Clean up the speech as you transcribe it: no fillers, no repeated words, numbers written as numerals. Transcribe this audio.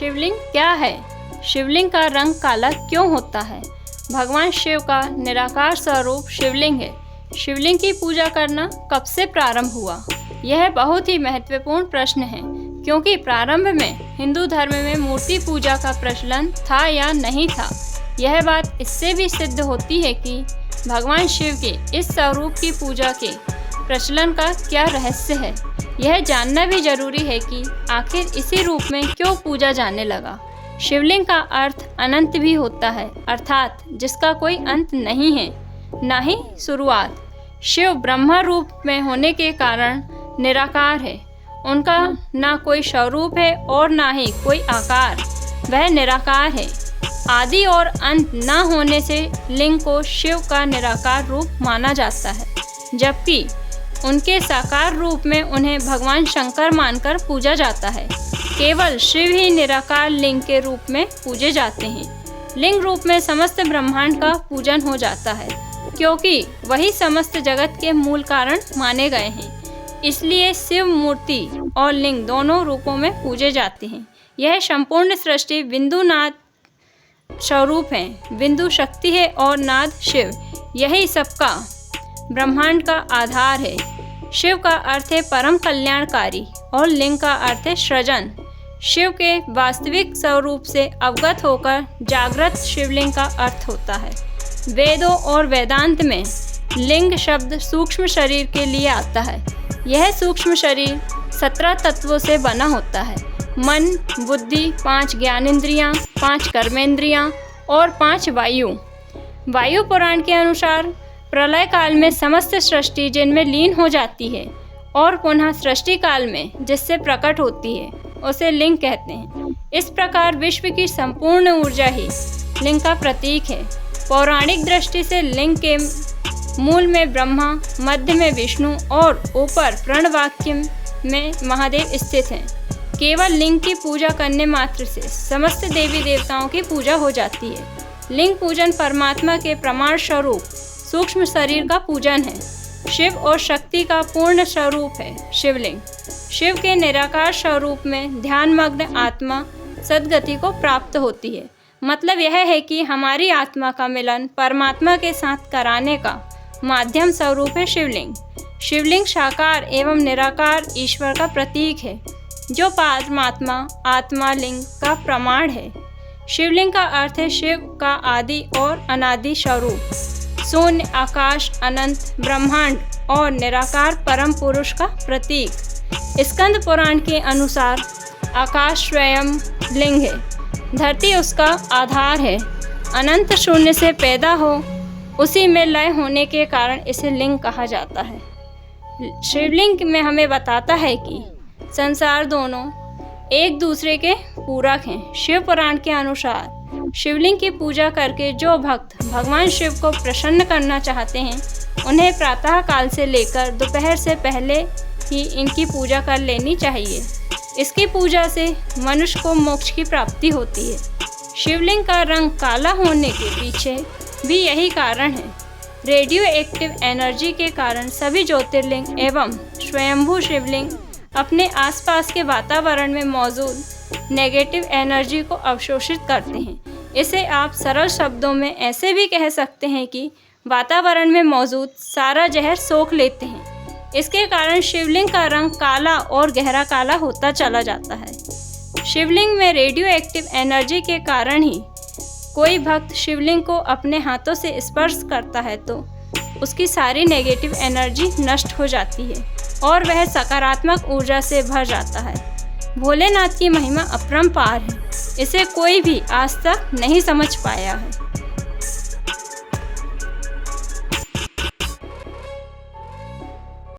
शिवलिंग क्या है? शिवलिंग का रंग काला क्यों होता है? भगवान शिव का निराकार स्वरूप शिवलिंग है। शिवलिंग की पूजा करना कब से प्रारंभ हुआ? यह बहुत ही महत्वपूर्ण प्रश्न है, क्योंकि प्रारंभ में हिंदू धर्म में मूर्ति पूजा का प्रचलन था या नहीं था। यह बात इससे भी सिद्ध होती है कि भगवान शिव के इस स्वरूप की पूजा के प्रचलन का क्या रहस्य है। यह जानना भी जरूरी है कि आखिर इसी रूप में क्यों पूजा जाने लगा। शिवलिंग का अर्थ अनंत भी होता है, अर्थात जिसका कोई अंत नहीं है, न ही शुरुआत। शिव ब्रह्मा रूप में होने के कारण निराकार है। उनका ना कोई स्वरूप है और ना ही कोई आकार, वह निराकार है। आदि और अंत न होने से लिंग को शिव का निराकार रूप माना जाता है, जबकि उनके साकार रूप में उन्हें भगवान शंकर मानकर पूजा जाता है। केवल शिव ही निराकार लिंग के रूप में पूजे जाते हैं। लिंग रूप में समस्त ब्रह्मांड का पूजन हो जाता है, क्योंकि वही समस्त जगत के मूल कारण माने गए हैं। इसलिए शिव मूर्ति और लिंग दोनों रूपों में पूजे जाते हैं। यह संपूर्ण सृष्टि बिंदु नाद स्वरूप है। बिंदु शक्ति है और नाद शिव। यही सबका ब्रह्मांड का आधार है। शिव का अर्थ है परम कल्याणकारी और लिंग का अर्थ है सृजन। शिव के वास्तविक स्वरूप से अवगत होकर जागृत शिवलिंग का अर्थ होता है। वेदों और वेदांत में लिंग शब्द सूक्ष्म शरीर के लिए आता है। यह सूक्ष्म शरीर 17 तत्वों से बना होता है। मन, बुद्धि, 5 ज्ञानेंद्रियाँ, 5 कर्मेंद्रियाँ और 5 वायु। वायु पुराण के अनुसार प्रलय काल में समस्त सृष्टि जिनमें लीन हो जाती है और पुनः सृष्टि काल में जिससे प्रकट होती है, उसे लिंग कहते हैं। इस प्रकार विश्व की संपूर्ण ऊर्जा ही लिंग का प्रतीक है। पौराणिक दृष्टि से लिंग के मूल में ब्रह्मा, मध्य में विष्णु और ऊपर प्रणवाक्य में महादेव स्थित हैं। केवल लिंग की पूजा करने मात्र से समस्त देवी देवताओं की पूजा हो जाती है। लिंग पूजन परमात्मा के प्रमाण स्वरूप सूक्ष्म शरीर का पूजन है। शिव और शक्ति का पूर्ण स्वरूप है शिवलिंग। शिव के निराकार स्वरूप में ध्यानमग्न आत्मा सद्गति को प्राप्त होती है। मतलब यह है कि हमारी आत्मा का मिलन परमात्मा के साथ कराने का माध्यम स्वरूप है शिवलिंग। शिवलिंग साकार एवं निराकार ईश्वर का प्रतीक है, जो परमात्मा आत्मा लिंग का प्रमाण है। शिवलिंग का अर्थ है शिव का आदि और अनादि स्वरूप, शून्य, आकाश, अनंत, ब्रह्मांड और निराकार परम पुरुष का प्रतीक। स्कंद पुराण के अनुसार आकाश स्वयं लिंग है, धरती उसका आधार है। अनंत शून्य से पैदा हो, उसी में लय होने के कारण इसे लिंग कहा जाता है। शिवलिंग में हमें बताता है कि संसार दोनों एक दूसरे के पूरक हैं। शिव पुराण के अनुसार शिवलिंग की पूजा करके जो भक्त भगवान शिव को प्रसन्न करना चाहते हैं, उन्हें प्रातः काल से लेकर दोपहर से पहले ही इनकी पूजा कर लेनी चाहिए। इसकी पूजा से मनुष्य को मोक्ष की प्राप्ति होती है। शिवलिंग का रंग काला होने के पीछे भी यही कारण है। रेडियो एक्टिव एनर्जी के कारण सभी ज्योतिर्लिंग एवं स्वयंभू शिवलिंग अपने आसपास के वातावरण में मौजूद नेगेटिव एनर्जी को अवशोषित करते हैं। इसे आप सरल शब्दों में ऐसे भी कह सकते हैं कि वातावरण में मौजूद सारा जहर सोख लेते हैं। इसके कारण शिवलिंग का रंग काला और गहरा काला होता चला जाता है। शिवलिंग में रेडियो एक्टिव एनर्जी के कारण ही कोई भक्त शिवलिंग को अपने हाथों से स्पर्श करता है तो उसकी सारी नेगेटिव एनर्जी नष्ट हो जाती है और वह सकारात्मक ऊर्जा से भर जाता है। भोलेनाथ की महिमा अपरंपार है, इसे कोई भी आज तक नहीं समझ पाया है।